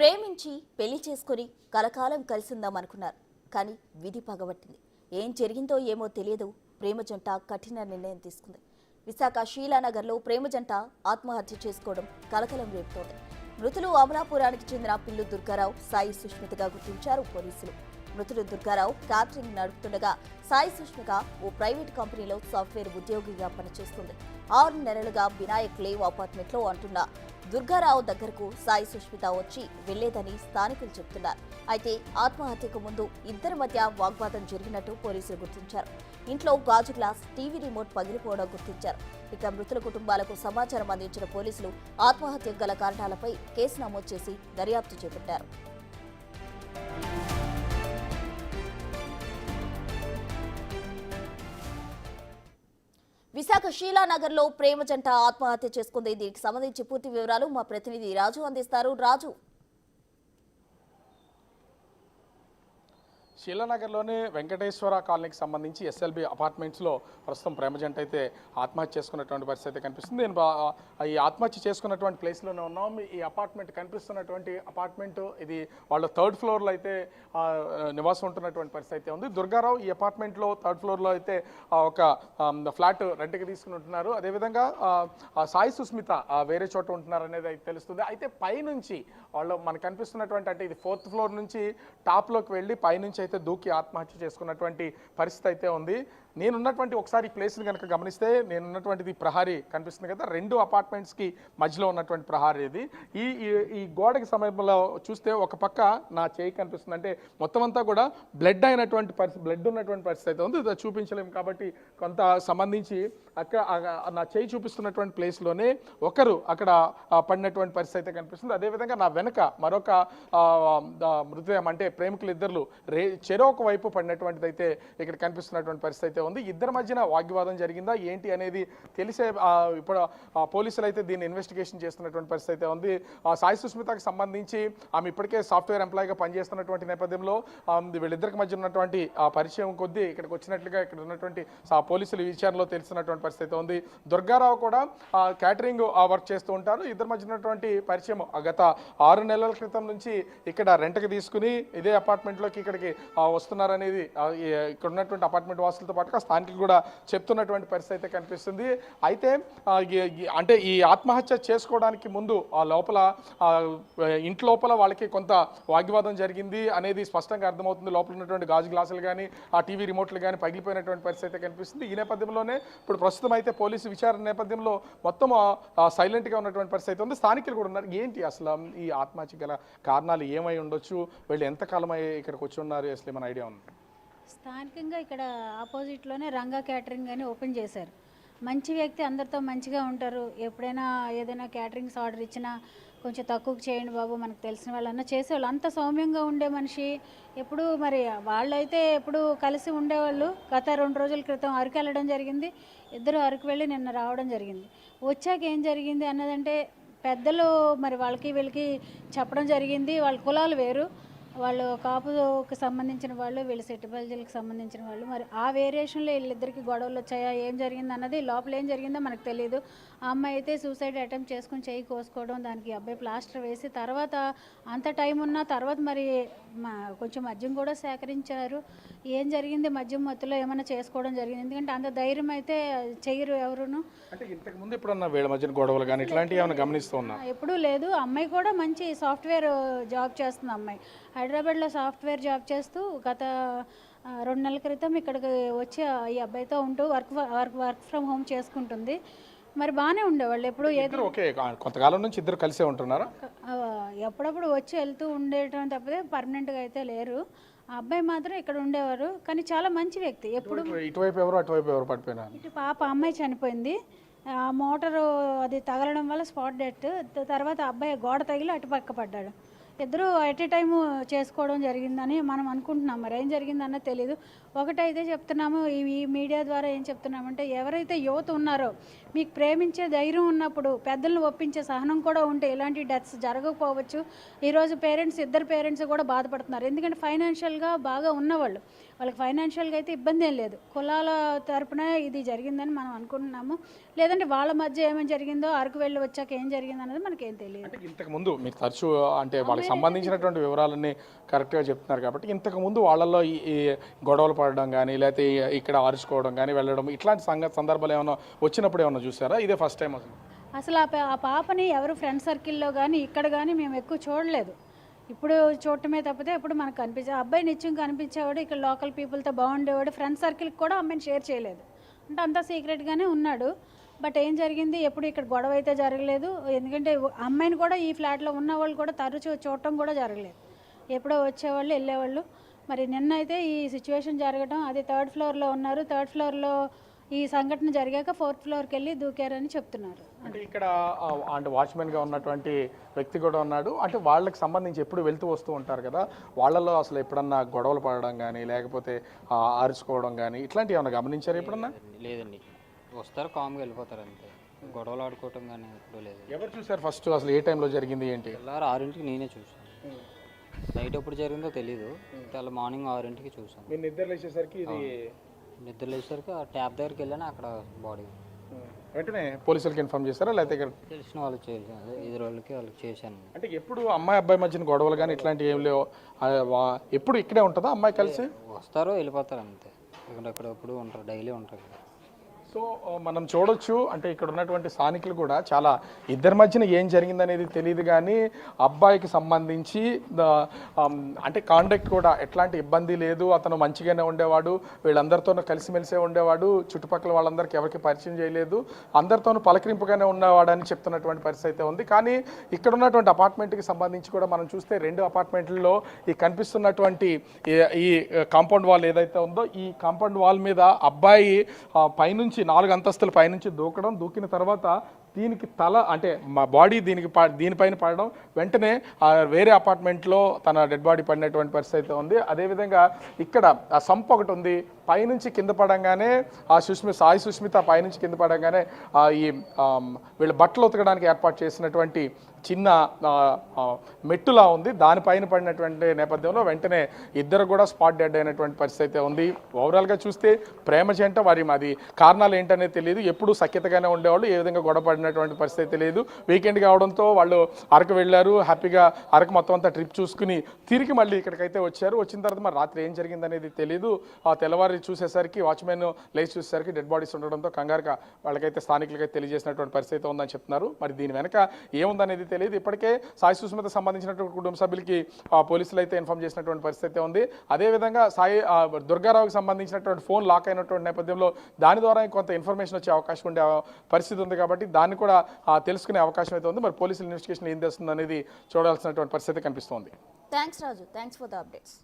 ప్రేమించి పెళ్లి చేసుకుని కలకాలం కలిసిందామనుకున్నారు. కానీ విధి పగబట్టింది. ఏం జరిగిందో ఏమో తెలియదు. ప్రేమ జంట కఠిన నిర్ణయం తీసుకుంది. విశాఖ షీలానగర్లో ప్రేమ జంట ఆత్మహత్య చేసుకోవడం కలకలం రేపుతోంది. మృతులు అమలాపురానికి చెందిన పిల్లు దుర్గారావు, సాయి సుష్మితగా గుర్తించారు పోలీసులు. మృతుడు దుర్గారావు క్యాటరింగ్ నడుపుతుండగా సాయి సుష్మిత ఓ ప్రైవేట్ కంపెనీలో సాఫ్ట్వేర్ ఉద్యోగిగా పనిచేస్తుంది. 6 నెలలుగా వినాయక్ లేవ్ అపార్ట్మెంట్లో అంటున్న దుర్గారావు దగ్గరకు సాయి సుష్మిత వచ్చి వెళ్లేదని స్థానికులు చెబుతున్నారు. అయితే ఆత్మహత్యకు ముందు ఇద్దరి మధ్య వాగ్వాదం జరిగినట్టు పోలీసులు గుర్తించారు. ఇంట్లో గాజు గ్లాస్, టీవీ రిమోట్ పగిలిపోవడం గుర్తించారు. ఇక మృతుల కుటుంబాలకు సమాచారం అందించిన పోలీసులు ఆత్మహత్యకు గల కారణాలపై కేసు నమోదు చేసి దర్యాప్తు చేపట్టారు. విశాఖ షీలానగర్లో ప్రేమ జంట ఆత్మహత్య చేసుకుంది. దీనికి సంబంధించి పూర్తి వివరాలు మా ప్రతినిధి రాజు అందిస్తారు. రాజు, షీలానగర్లోని వెంకటేశ్వర కాలనీకి సంబంధించి ఎస్ఎల్బి అపార్ట్మెంట్స్లో ప్రస్తుతం ప్రేమ జంట అయితే ఆత్మహత్య చేసుకున్నటువంటి పరిస్థితి అయితే కనిపిస్తుంది. నేను ఈ ఆత్మహత్య చేసుకున్నటువంటి ప్లేస్లోనే ఉన్నాం. ఈ అపార్ట్మెంట్ కనిపిస్తున్నటువంటి అపార్ట్మెంట్ ఇది వాళ్ళ 3rd ఫ్లోర్లో అయితే నివాసం ఉంటున్నటువంటి పరిస్థితి అయితే ఉంది. దుర్గారావు ఈ అపార్ట్మెంట్లో 3rd ఫ్లోర్లో అయితే ఒక ఫ్లాట్ రెంట్కి తీసుకుని ఉంటున్నారు. అదేవిధంగా సాయి సుస్మిత వేరే చోట ఉంటున్నారు అనేది అయితే తెలుస్తుంది. అయితే పైనుంచి వాళ్ళు మనకు కనిపిస్తున్నటువంటి అంటే ఇది 4th ఫ్లోర్ నుంచి టాప్లోకి వెళ్ళి పైనుంచి అయితే దూకి ఆత్మహత్య చేసుకున్నటువంటి పరిస్థితి అయితే ఉంది. నేనున్నటువంటి ఒకసారి ఈ ప్లేస్ని కనుక గమనిస్తే నేనున్నటువంటిది ప్రహారీ కనిపిస్తుంది కదా, 2 అపార్ట్మెంట్స్కి మధ్యలో ఉన్నటువంటి ప్రహారీ ఇది. ఈ గోడకి సమీపంలో చూస్తే ఒక పక్క నా చేయి కనిపిస్తుంది. అంటే మొత్తం అంతా కూడా బ్లడ్ ఉన్నటువంటి పరిస్థితి అయితే ఉంది. చూపించలేము కాబట్టి కొంత సంబంధించి అక్కడ నా చేయి చూపిస్తున్నటువంటి ప్లేస్లోనే ఒకరు అక్కడ పడినటువంటి పరిస్థితి అయితే కనిపిస్తుంది. అదేవిధంగా నా వెనక మరొక మృతదేహం అంటే ప్రేమికులు ఇద్దరు చెరొక వైపు పడినటువంటిది అయితే ఇక్కడ కనిపిస్తున్నటువంటి పరిస్థితి అయితే ఉంది. ఇద్దరి మధ్యన వాగ్వివాదం జరిగిందా ఏంటి అనేది తెలిసే ఇప్పుడు పోలీసులు అయితే దీన్ని ఇన్వెస్టిగేషన్ చేస్తున్నటువంటి పరిస్థితి అయితే ఉంది. సాయి సుస్మితకు సంబంధించి ఆమె ఇప్పటికే సాఫ్ట్వేర్ ఎంప్లాయీగా పనిచేస్తున్నటువంటి నేపథ్యంలో వీళ్ళిద్దరికి మధ్య ఉన్నటువంటి పరిచయం కొద్దీ ఇక్కడికి వచ్చినట్లుగా ఇక్కడ ఉన్నటువంటి పోలీసులు విచారణలో తెలిసినటువంటి పరిస్థితి అయితే ఉంది. దుర్గారావు కూడా క్యాటరింగ్ వర్క్ చేస్తూ ఉంటారు. ఇద్దరి మధ్య ఉన్నటువంటి పరిచయం గత 6 నెలల క్రితం నుంచి ఇక్కడ రెంట్కి తీసుకుని ఇదే అపార్ట్మెంట్లోకి ఇక్కడికి వస్తున్నారనేది ఇక్కడ ఉన్నటువంటి అపార్ట్మెంట్ వాసులతో పాటుగా స్థానికులు కూడా చెప్తున్నటువంటి పరిస్థితి అయితే కనిపిస్తుంది. అయితే అంటే ఈ ఆత్మహత్య చేసుకోవడానికి ముందు ఇంటి లోపల వాళ్ళకి కొంత వాగ్వివాదం జరిగింది అనేది స్పష్టంగా అర్థమవుతుంది. లోపల ఉన్నటువంటి గాజు గ్లాసులు కానీ ఆ టీవీ రిమోట్లు కానీ పగిలిపోయినటువంటి పరిస్థితి అయితే కనిపిస్తుంది. ఈ నేపథ్యంలోనే ఇప్పుడు ప్రస్తుతం అయితే పోలీసు విచారణ నేపథ్యంలో మొత్తం సైలెంట్గా ఉన్నటువంటి పరిస్థితి ఉంది. స్థానికులు కూడా ఉన్నారు. ఏంటి అసలు ఈ ఆత్మహత్య గల కారణాలు ఏమై ఉండొచ్చు, వీళ్ళు ఎంతకాలం ఇక్కడికి వచ్చి ఉన్నారు, అసలు ఏమైనా ఐడియా ఉంది? స్థానికంగా ఇక్కడ ఆపోజిట్లోనే రంగా క్యాటరింగ్ అని ఓపెన్ చేశారు. మంచి వ్యక్తి, అందరితో మంచిగా ఉంటారు. ఎప్పుడైనా ఏదైనా క్యాటరింగ్స్ ఆర్డర్ ఇచ్చినా కొంచెం తక్కువకు చేయండి బాబు, మనకు తెలిసిన వాళ్ళన్నా చేసేవాళ్ళు. అంత సౌమ్యంగా ఉండే మనిషి. ఎప్పుడు మరి వాళ్ళైతే ఎప్పుడు కలిసి ఉండేవాళ్ళు. గత 2 రోజుల క్రితం అరకు వెళ్ళడం జరిగింది. ఇద్దరు అరకు వెళ్ళి నిన్న రావడం జరిగింది. వచ్చాక ఏం జరిగింది అన్నదంటే పెద్దలు మరి వాళ్ళకి వీళ్ళకి చెప్పడం జరిగింది. వాళ్ళ కులాలు వేరు, వాళ్ళు కాపుకి సంబంధించిన వాళ్ళు, వీళ్ళు సెట్టుబల్జీలకు సంబంధించిన వాళ్ళు. మరి ఆ వేరియేషన్లో వీళ్ళిద్దరికి గొడవలు వచ్చాయా, ఏం జరిగింది అన్నది లోపల ఏం జరిగిందో మనకు తెలియదు. ఆ అమ్మాయి అయితే సూసైడ్ అటెంప్ట్ చేసుకుని చేయి కోసుకోవడం, దానికి అబ్బాయి ప్లాస్టర్ వేసి తర్వాత అంత టైం ఉన్న తర్వాత మరి కొంచెం మద్యం కూడా సేకరించారు. ఏం జరిగింది, మద్యం మత్తులో ఏమైనా చేసుకోవడం జరిగింది. ఎందుకంటే అంత ధైర్యం అయితే చెయ్యరు ఎవరును. అంటే ఇంతకు ముందు ఎప్పుడన్నా వీళ్ళ మధ్యన గొడవలు కానీ ఇట్లాంటివి ఏమైనా గమనిస్తూ ఉన్నా? ఎప్పుడూ లేదు. అమ్మాయి కూడా మంచి సాఫ్ట్వేర్ జాబ్ చేస్తుంది. అమ్మాయి హైదరాబాద్లో సాఫ్ట్వేర్ జాబ్ చేస్తూ గత 2 నెలల క్రితం ఇక్కడికి వచ్చి ఈ అబ్బాయితో ఉంటూ వర్క్ ఫ్రమ్ హోమ్ చేసుకుంటుంది. మరి బాగానే ఉండేవాళ్ళు. ఎప్పుడు కొంతకాలం నుంచి ఇద్దరు కలిసే ఉంటున్నారా? ఎప్పుడప్పుడు వచ్చి వెళ్తూ ఉండేటం తప్పితే పర్మనెంట్గా అయితే లేరు. ఆ అబ్బాయి మాత్రం ఇక్కడ ఉండేవారు. కానీ చాలా మంచి వ్యక్తి. ఎప్పుడు ఇటువైపు ఎవరు అటువైపు ఎవరు పడిపోయినారు. ఇటు పాప అమ్మాయి చనిపోయింది. ఆ మోటారు అది తగలడం వల్ల స్పాట్ డెత్. తర్వాత అబ్బాయి గోడ తగిలి అటుపక్క పడ్డాడు. ఇద్దరు ఎట్ ఏ టైము చేసుకోవడం జరిగిందని మనం అనుకుంటున్నాం. మరి ఏం జరిగిందన్నది తెలీదు. ఒకటైతే చెప్తున్నాము, ఈ మీడియా ద్వారా ఏం చెప్తున్నామంటే ఎవరైతే యువత ఉన్నారో మీకు ప్రేమించే ధైర్యం ఉన్నప్పుడు పెద్దలను ఒప్పించే సహనం కూడా ఉంటే ఇలాంటి డెత్స్ జరగకపోవచ్చు. ఈరోజు ఇద్దరు పేరెంట్స్ కూడా బాధపడుతున్నారు. ఎందుకంటే ఫైనాన్షియల్గా బాగా ఉన్నవాళ్ళు, వాళ్ళకి ఫైనాన్షియల్గా అయితే ఇబ్బంది ఏం లేదు. కులాల తరపున ఇది జరిగిందని మనం అనుకుంటున్నాము. లేదంటే వాళ్ళ మధ్య ఏమేమి జరిగిందో, అరకు వెళ్ళి వచ్చాక ఏం జరిగింది అన్నది మనకేం తెలియదు. అంటే ఇంతకుముందు మీరు తరచూ అంటే వాళ్ళకి సంబంధించినటువంటి వివరాలన్నీ కరెక్ట్గా చెప్తున్నారు కాబట్టి ఇంతకుముందు వాళ్ళల్లో ఈ గొడవలు పడడం కానీ లేకపోతే ఇక్కడ అరుచుకోవడం కానీ వెళ్ళడం ఇట్లాంటి సందర్భాలు ఏమైనా వచ్చినప్పుడు ఏమైనా చూసారా? ఇదే ఫస్ట్ టైం అసలు ఆ పాపని ఎవరు ఫ్రెండ్ సర్కిల్లో కానీ ఇక్కడ కానీ మేము ఎక్కువ చూడలేదు. ఇప్పుడు చూడటమే తప్పితే ఎప్పుడు మనకు కనిపించే అబ్బాయి నిత్యం కనిపించేవాడు, ఇక్కడ లోకల్ పీపుల్తో బాగుండేవాడు. ఫ్రెండ్ సర్కిల్కి కూడా అమ్మాయిని షేర్ చేయలేదు, అంటే అంతా సీక్రెట్గానే ఉన్నాడు. బట్ ఏం జరిగింది, ఎప్పుడు ఇక్కడ గొడవ అయితే జరగలేదు. ఎందుకంటే అమ్మాయిని కూడా ఈ ఫ్లాట్లో ఉన్న వాళ్ళు కూడా తరచూ చూడటం కూడా జరగలేదు. ఎప్పుడో వచ్చేవాళ్ళు వెళ్ళేవాళ్ళు. మరి నిన్న అయితే ఈ సిచ్యువేషన్ జరగడం, అది 3rd ఫ్లోర్లో ఉన్నారు. 3rd ఫ్లోర్లో ఈ సంఘటన జరిగాక 4th ఫ్లోర్కి వెళ్ళి దూకారని చెప్తున్నారు. అంటే ఇక్కడ అంటే వాచ్మెన్గా ఉన్నటువంటి వ్యక్తి కూడా ఉన్నాడు. అంటే వాళ్ళకి సంబంధించి ఎప్పుడు వెళ్తూ వస్తూ ఉంటారు కదా, వాళ్ళలో అసలు ఎప్పుడన్నా గొడవలు పడడం కానీ లేకపోతే అరుచుకోవడం కానీ ఇట్లాంటివి ఏమైనా గమనించారు ఎప్పుడన్నా? లేదండి, వస్తారు కామ్గా వెళ్ళిపోతారు అంతే. గొడవలు ఆడుకోవటం కానీ ఎప్పుడు లేదు. ఎవరు చూసారు ఫస్ట్? అసలు ఏ టైంలో జరిగింది ఏంటి? తెల్లారు 6ంటికి నేనే చూసాను. నైట్ ఎప్పుడు జరిగిందో తెలీదు. తెల్ల మార్నింగ్ 6ంటికి చూసాను. మీరు నిద్ర లేచేసరికి ఇది నిద్ర లేచేసరికి ఆ ట్యాప్ దగ్గరికి వెళ్ళాను, అక్కడ బాడీ. వెంటనే పోలీసులకి ఇన్ఫార్మ్ చేశారా లేకపోతే ఇక్కడ తెలిసిన వాళ్ళకి చేశాను, ఎదురు వాళ్ళకి చేశాను. అంటే ఎప్పుడు అమ్మాయి అబ్బాయి మధ్యన గొడవలు కానీ ఇట్లాంటివి ఏం లేవు, ఎప్పుడు ఇక్కడే ఉంటుందా అమ్మాయి కలిసి? వస్తారో వెళ్ళిపోతారు అంతే. ఇక్కడ ఎప్పుడు ఉంటారు, డైలీ ఉంటారు. సో మనం చూడొచ్చు, అంటే ఇక్కడ ఉన్నటువంటి స్థానికులు కూడా చాలా ఇద్దరి మధ్యన ఏం జరిగిందనేది తెలియదు కానీ అబ్బాయికి సంబంధించి అంటే కాండక్ట్ కూడా ఎట్లాంటి ఇబ్బంది లేదు, అతను మంచిగానే ఉండేవాడు, వీళ్ళందరితోనూ కలిసిమెలిసే ఉండేవాడు, చుట్టుపక్కల వాళ్ళందరికీ ఎవరికి పరిచయం చేయలేదు, అందరితోనూ పలకరింపుగానే ఉండేవాడు అని చెప్తున్నటువంటి పరిస్థితి అయితే ఉంది. కానీ ఇక్కడ ఉన్నటువంటి అపార్ట్మెంట్కి సంబంధించి కూడా మనం చూస్తే 2 అపార్ట్మెంట్లలో ఈ కనిపిస్తున్నటువంటి ఈ కాంపౌండ్ వాల్ ఏదైతే ఉందో ఈ కాంపౌండ్ వాల్ మీద అబ్బాయి పైనుంచి 4 అంతస్తుల పైనుంచి దూకిన తర్వాత దీనికి తల అంటే మా బాడీ దీనిపైన పడడం, వెంటనే వేరే అపార్ట్మెంట్లో తన డెడ్ బాడీ పడినటువంటి పరిస్థితి అయితే ఉంది. అదేవిధంగా ఇక్కడ ఆ సంప్ ఒకటి ఉంది, పైనుంచి కింద పడంగానే సాయి సుష్మిత పైనుంచి కింద పడంగానే ఈ వీళ్ళ బట్టలు ఉతకడానికి ఏర్పాటు చేసినటువంటి చిన్న మెట్టులా ఉంది, దానిపైన పడినటువంటి నేపథ్యంలో వెంటనే ఇద్దరు కూడా స్పాట్ డెడ్ అయినటువంటి పరిస్థితి అయితే ఉంది. ఓవరాల్గా చూస్తే ప్రేమ జంట, వారి మాది కారణాలు ఏంటనేది తెలియదు, ఎప్పుడు సఖ్యతగానే ఉండేవాళ్ళు, ఏ విధంగా గొడవ పడినటువంటి పరిస్థితి తెలియదు. వీకెండ్ కావడంతో వాళ్ళు అరకు వెళ్ళారు, హ్యాపీగా అరకు మొత్తం అంతా ట్రిప్ చూసుకుని తిరిగి మళ్ళీ ఇక్కడికైతే వచ్చారు. వచ్చిన తర్వాత మరి రాత్రి ఏం జరిగిందనేది తెలియదు. తెల్లవారి చూసేసరికి వాచ్మెన్ లేచి చూసేసరికి డెడ్ బాడీస్ ఉండడంతో కంగారుగా వాళ్ళకైతే స్థానికులకైతే తెలియజేసినటువంటి పరిస్థితి ఉందని చెప్తున్నారు. మరి దీని వెనక ఏముందనేది తెలియదు. ఇప్పటికే సాయి సుస్మిత సంబంధించినటువంటి కుటుంబ సభ్యులకి పోలీసులు అయితే ఇన్ఫార్మ్ చేసినటువంటి పరిస్థితి ఉంది. అదేవిధంగా దుర్గారావుకి సంబంధించినటువంటి ఫోన్ లాక్ అయినటువంటి నేపథ్యంలో దాని ద్వారా కొంత ఇన్ఫర్మేషన్ వచ్చే అవకాశం ఉండే పరిస్థితి ఉంది కాబట్టి దాన్ని కూడా తెలుసుకునే అవకాశం అయితే ఉంది. మరి పోలీసుల ఇన్వెస్టిగేషన్ ఏం చేస్తుంది అనేది చూడాల్సినటువంటి పరిస్థితి కనిపిస్తోంది. Thanks Raju, thanks for the updates.